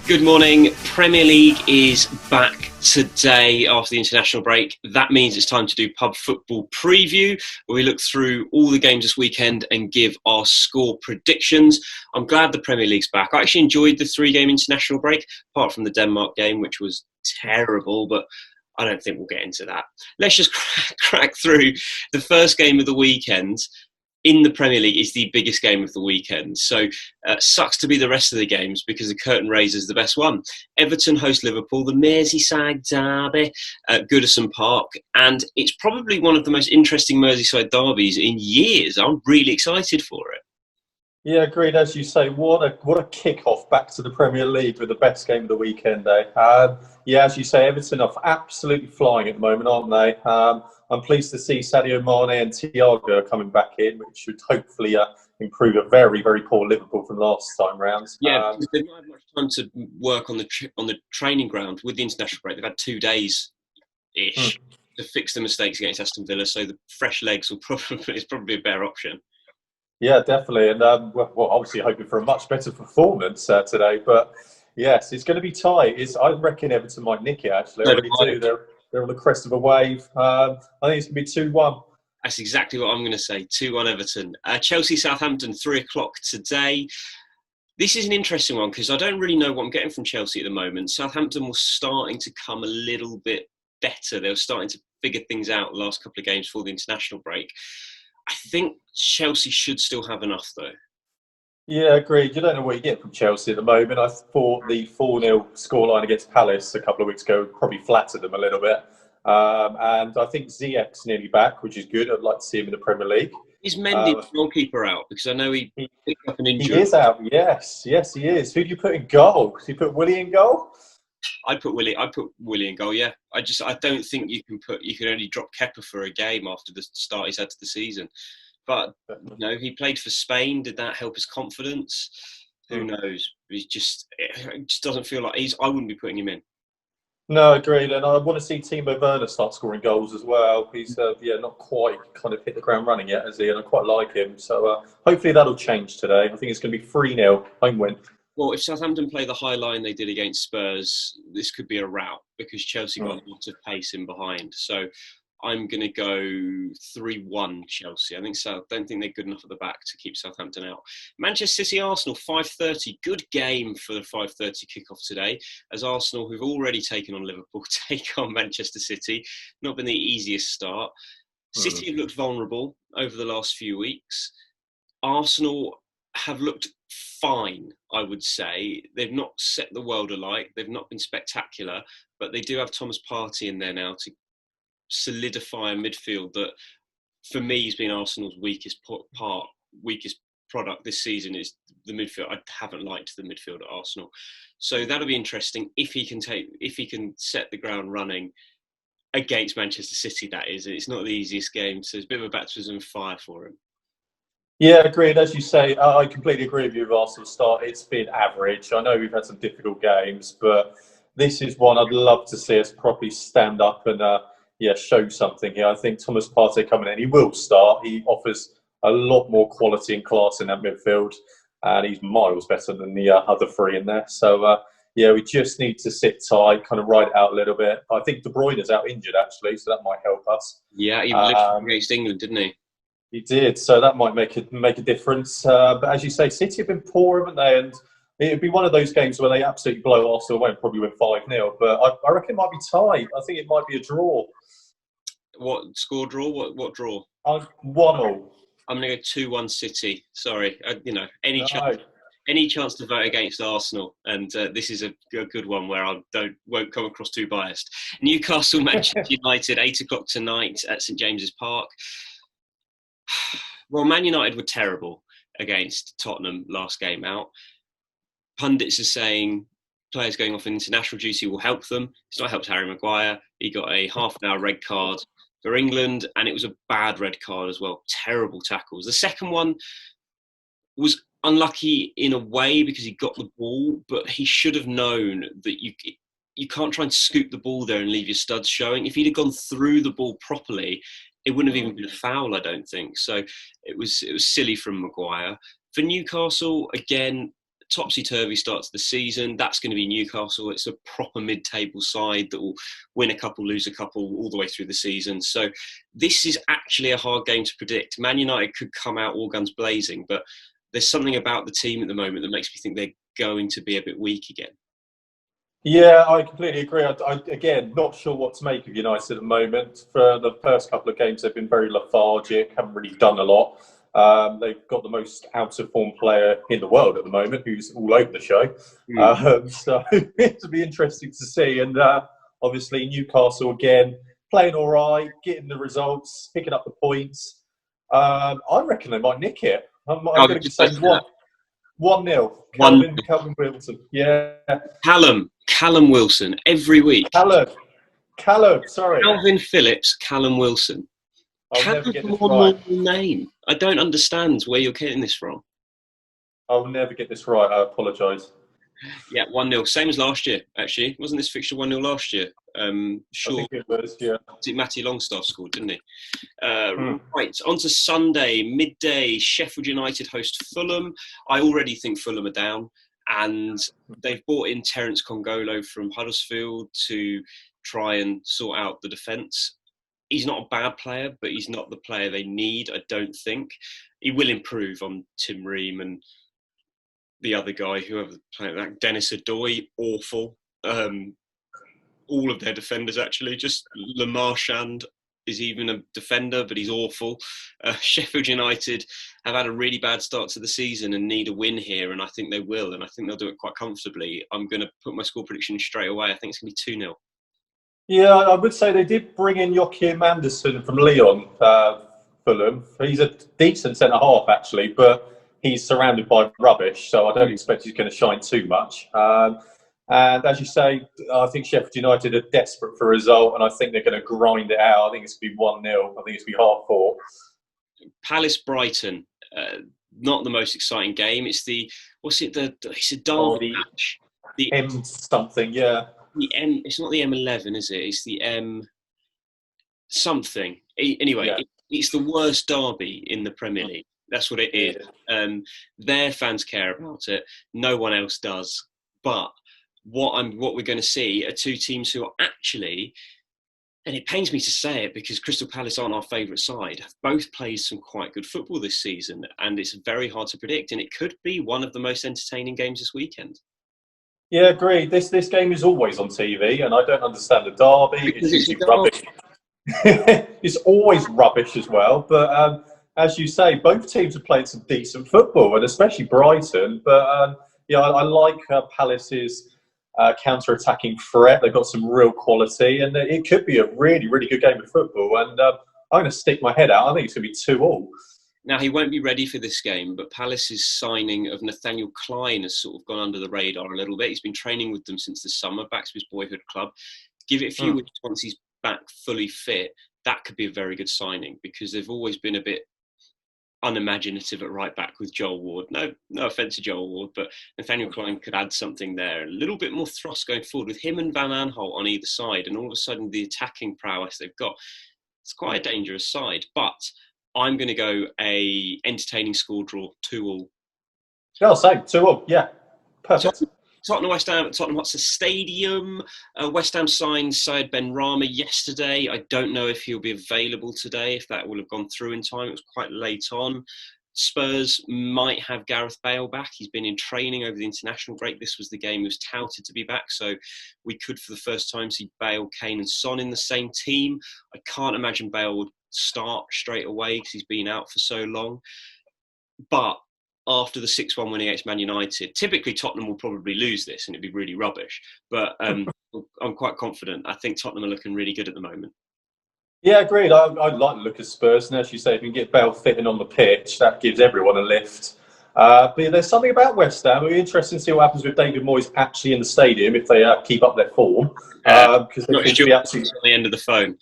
Good morning. Premier League is back today after the international break. That means it's time to do Pub Football Preview, where we look through all the games this weekend and give our score predictions. I'm glad the Premier League's back. I actually enjoyed the 3-game international break, apart from the Denmark game, which was terrible, but I don't think we'll get into that. Let's just crack through. The first game of the weekend in the Premier League is the biggest game of the weekend. So sucks to be the rest of the games because the curtain raiser's the best one. Everton host Liverpool, the Merseyside derby at Goodison Park. And it's probably one of the most interesting Merseyside derbies in years. I'm really excited for it. Yeah, agreed. As you say, what a kick-off back to the Premier League with the best game of the weekend, eh? Yeah, as you say, Everton are absolutely flying at the moment, aren't they? I'm pleased to see Sadio Mane and Thiago coming back in, which should hopefully improve a very, very poor Liverpool from last time round. Yeah, because they've not had much time to work on the training ground with the international break. They've had 2 days-ish to fix the mistakes against Aston Villa, so the fresh legs is probably a better option. Yeah, definitely. And well, obviously hoping for a much better performance today. But yes, it's going to be tight. I reckon Everton might nick it, actually. I really do. They're on the crest of a wave. I think it's going to be 2-1. That's exactly what I'm going to say. 2-1 Everton. Chelsea-Southampton, 3 o'clock today. This is an interesting one because I don't really know what I'm getting from Chelsea at the moment. Southampton was starting to come a little bit better. They were starting to figure things out the last couple of games before the international break. I think Chelsea should still have enough, though. Yeah, agreed. You don't know what you get from Chelsea at the moment. I thought the 4-0 scoreline against Palace a couple of weeks ago probably flattered them a little bit. And I think Ziyech's nearly back, which is good. I'd like to see him in the Premier League. Is Mendy the goalkeeper out? Because I know he picked up an injury. He is out, yes. Yes, he is. Who do you put in goal? Do you put Willie in goal? I put Willie in goal. Yeah, I don't think you can only drop Kepa for a game after the start he's had to the season. But he played for Spain. Did that help his confidence? Who knows? It just doesn't feel like I wouldn't be putting him in. No, agreed. And I want to see Timo Werner start scoring goals as well. He's not quite kind of hit the ground running yet, has he? And I quite like him. So hopefully that'll change today. I think it's going to be 3-0 home win. Well, if Southampton play the high line they did against Spurs, this could be a rout because Chelsea got a lot of pace in behind. So I'm going to go 3-1 Chelsea. I don't think they're good enough at the back to keep Southampton out. Manchester City Arsenal 5:30. Good game for the 5:30 kickoff today, as Arsenal, who've already taken on Liverpool, take on Manchester City. Not been the easiest start. City have looked vulnerable over the last few weeks. Arsenal have looked fine, I would say. They've not set the world alight. They've not been spectacular, but they do have Thomas Partey in there now to solidify a midfield that, for me, has been Arsenal's weakest product this season. Is the midfield. I haven't liked the midfield at Arsenal, so that'll be interesting if he can set the ground running against Manchester City. That is, it's not the easiest game, so it's a bit of a baptism of fire for him. Yeah, agreed. As you say, I completely agree with you with Arsenal's start. It's been average. I know we've had some difficult games, but this is one I'd love to see us properly stand up and show something here. I think Thomas Partey coming in, he will start. He offers a lot more quality and class in that midfield, and he's miles better than the other 3 in there. So, we just need to sit tight, kind of ride it out a little bit. I think De Bruyne is out injured, actually, so that might help us. Yeah, he lived against England, didn't he? He did, so that might make a difference. But as you say, City have been poor, haven't they? And it'd be one of those games where they absolutely blow Arsenal away and probably win 5-0. But I reckon it might be tight. I think it might be a draw. What score draw? What draw? 1-1. I'm going to go 2-1 City. Sorry, any chance to vote against Arsenal, and this is a good one where I won't come across too biased. Newcastle, Manchester United, 8 o'clock tonight at St James's Park. Well, Man United were terrible against Tottenham last game out. Pundits are saying players going off international duty will help them. It's not helped Harry Maguire. He got a half-an-hour red card for England, and it was a bad red card as well. Terrible tackles. The second one was unlucky in a way because he got the ball, but he should have known that you can't try and scoop the ball there and leave your studs showing. If he'd have gone through the ball properly, it wouldn't have even been a foul, I don't think. So it was silly from Maguire. For Newcastle, again, topsy-turvy start to the season. That's going to be Newcastle. It's a proper mid-table side that will win a couple, lose a couple all the way through the season. So this is actually a hard game to predict. Man United could come out all guns blazing, but there's something about the team at the moment that makes me think they're going to be a bit weak again. Yeah, I completely agree. Again, not sure what to make of United at the moment. For the first couple of games, they've been very lethargic, haven't really done a lot. They've got the most out of form player in the world at the moment, who's all over the show. So it'll be interesting to see. And obviously, Newcastle again playing all right, getting the results, picking up the points. I reckon they might nick it. I'm going to say 1-0. Callum Wilson. Yeah. Callum Wilson every week. Callum. Sorry. Calvin Phillips. Callum Wilson. I'll never get this right. Name. I don't understand where you're getting this from. I'll never get this right. I apologise. Yeah, 1-0. Same as last year, actually. Wasn't this fixture 1-0 last year? Sure. I think it was, yeah. Matty Longstaff scored, didn't he? Right, on to Sunday, midday. Sheffield United host Fulham. I already think Fulham are down. And they've brought in Terence Congolo from Huddersfield to try and sort out the defence. He's not a bad player, but he's not the player they need, I don't think. He will improve on Tim Ream and the other guy, whoever played that, Dennis Adoy, awful. All of their defenders, actually. Just Le Marchand is even a defender, but he's awful. Sheffield United have had a really bad start to the season and need a win here, and I think they will, and I think they'll do it quite comfortably. I'm going to put my score prediction straight away. I think it's going to be 2-0. Yeah, I would say they did bring in Joachim Andersen from Lyon, Fulham. He's a decent centre-half, actually, but he's surrounded by rubbish, so I don't expect he's going to shine too much. And as you say, I think Sheffield United are desperate for a result, and I think they're going to grind it out. I think it's going to be 1-0. I think it's going to be 4:30. Palace-Brighton, not the most exciting game. It's it's a derby match. The M something, yeah. It's not the M11, is it? It's the M something. Anyway, yeah. It's the worst derby in the Premier League. That's what it is. Their fans care about it. No one else does. But what we're going to see are two teams who are actually, and it pains me to say it because Crystal Palace aren't our favourite side, have both played some quite good football this season, and it's very hard to predict. And it could be one of the most entertaining games this weekend. Yeah, agreed. This game is always on TV, and I don't understand the derby. It's usually rubbish. It's always rubbish as well. But as you say, both teams have played some decent football, and especially Brighton. But I like Palace's counter-attacking threat. They've got some real quality, and it could be a really, really good game of football. And I'm going to stick my head out. I think it's going to be 2-2. Now, he won't be ready for this game, but Palace's signing of Nathaniel Klein has sort of gone under the radar a little bit. He's been training with them since the summer, back to his boyhood club. Give it a few weeks once he's back fully fit. That could be a very good signing because they've always been a bit unimaginative at right back with Joel Ward. No offence to Joel Ward, but Nathaniel Klein could add something there. A little bit more thrust going forward with him and Van Aanholt on either side, and all of a sudden the attacking prowess they've got. It's quite a dangerous side, but I'm going to go a entertaining score draw, 2-2. Yeah, I'll say 2-2. Yeah, perfect. Tottenham West Ham at Tottenham Hotspur Stadium. West Ham signed Said Benrahma yesterday. I don't know if he'll be available today, if that will have gone through in time. It was quite late on. Spurs might have Gareth Bale back. He's been in training over the international break. This was the game he was touted to be back. So we could, for the first time, see Bale, Kane and Son in the same team. I can't imagine Bale would start straight away because he's been out for so long. But after the 6-1 win against Man United, typically Tottenham will probably lose this and it'd be really rubbish. But I'm quite confident. I think Tottenham are looking really good at the moment. Yeah, agreed. I like the look at Spurs. And as you say, if you can get Bale fitting on the pitch, that gives everyone a lift. But there's something about West Ham. It'll be interesting to see what happens with David Moyes actually in the stadium if they keep up their form. Because they could be absolutely on the end of the phone.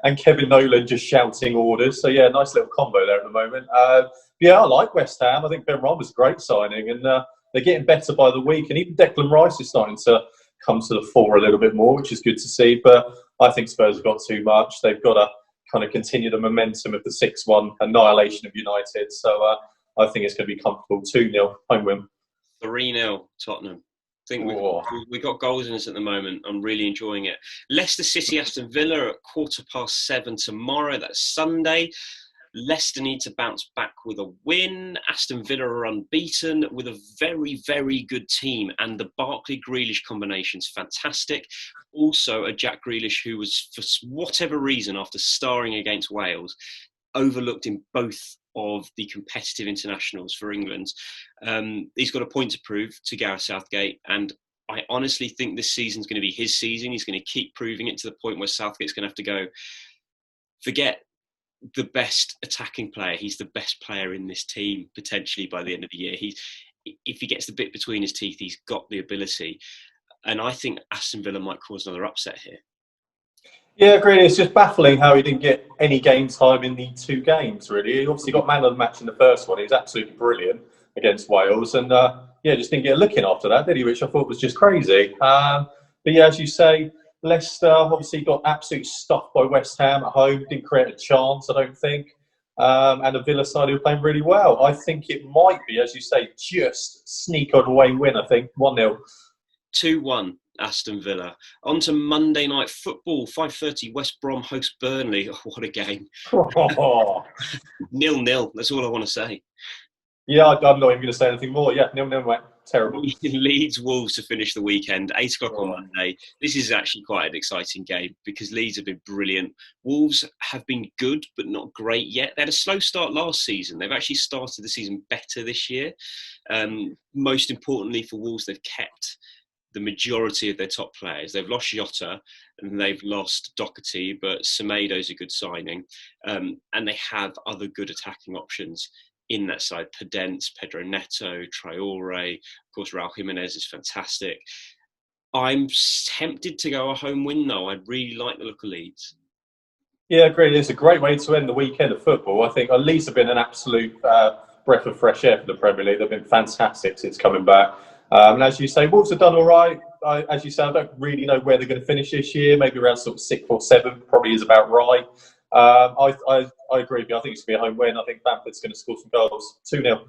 And Kevin Nolan just shouting orders. So, yeah, nice little combo there at the moment. I like West Ham. I think Benrahma's a great signing. And they're getting better by the week. And even Declan Rice is starting to come to the fore a little bit more, which is good to see. But I think Spurs have got too much. They've got to kind of continue the momentum of the 6-1 annihilation of United. So I think it's going to be comfortable 2-0 home win. 3-0 Tottenham. I think Whoa. we've got goals in us at the moment. I'm really enjoying it. Leicester City, Aston Villa at 7:15 tomorrow. That's Sunday. Leicester need to bounce back with a win. Aston Villa are unbeaten with a very, very good team. And the Barkley-Grealish combination's fantastic. Also, a Jack Grealish who was, for whatever reason, after starring against Wales, overlooked in both of the competitive internationals for England. He's got a point to prove to Gareth Southgate. And I honestly think this season's going to be his season. He's going to keep proving it to the point where Southgate's going to have to go, forget the best attacking player. He's the best player in this team potentially by the end of the year. If he gets the bit between his teeth, he's got the ability. And I think Aston Villa might cause another upset here. Yeah, agreed. It's just baffling how he didn't get any game time in the 2 games, really. He obviously got man of the match in the first one. He was absolutely brilliant against Wales. And, just didn't get a look in after that, did he? Which I thought was just crazy. But, yeah, as you say, Leicester obviously got absolutely stuffed by West Ham at home. Didn't create a chance, I don't think. And the Villa side who were playing really well. I think it might be, as you say, just sneak on away win, I think. 1-0. 2-1 Aston Villa. On to Monday Night Football, 5:30 West Brom host Burnley. Oh, what a game. 0-0. That's all I want to say. Yeah, I'm not even going to say anything more. Yeah, 0-0 went terrible. Leeds Wolves to finish the weekend, 8 o'clock on Monday. This is actually quite an exciting game because Leeds have been brilliant. Wolves have been good, but not great yet. They had a slow start last season. They've actually started the season better this year. Most importantly for Wolves, they've kept the majority of their top players. They've lost Jota and they've lost Doherty, but Semedo's a good signing. And they have other good attacking options in that side. Podence, Pedro Neto, Traore, of course, Raul Jimenez is fantastic. I'm tempted to go a home win, though. I really like the look of Leeds. Yeah, agreed. It's a great way to end the weekend of football. I think Leeds have been an absolute breath of fresh air for the Premier League. They've been fantastic since coming back. And as you say, Wolves have done all right. As you say, I don't really know where they're going to finish this year. Maybe around sort of 6th or 7th probably is about right. I agree with you. I think it's going to be a home win. I think Bamford's going to score some goals. 2-0.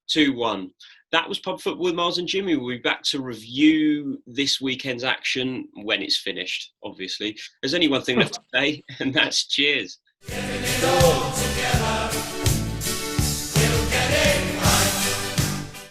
2-1. That was Pub Football with Miles and Jimmy. We'll be back to review this weekend's action when it's finished, obviously. There's only one thing left to say, and that's cheers.